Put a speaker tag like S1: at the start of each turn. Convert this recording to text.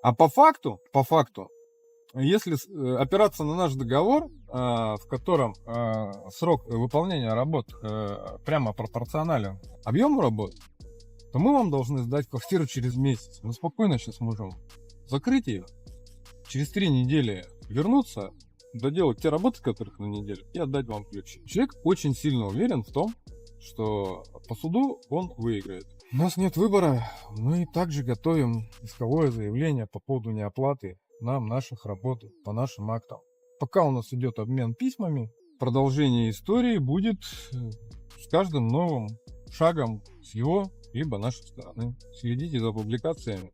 S1: А по факту, если опираться на наш договор, в котором срок выполнения работ прямо пропорционален объему работ, то мы вам должны сдать квартиру через месяц. Мы спокойно сейчас можем закрыть ее, через 3 недели вернуться, доделать те работы, которых на неделю, и отдать вам ключи. Человек очень сильно уверен в том, что по суду он выиграет. У нас нет выбора, мы также готовим исковое заявление по поводу неоплаты нам наших работ по нашим актам. Пока у нас идет обмен письмами, продолжение истории будет с каждым новым шагом с его либо нашей стороны. Следите за публикациями.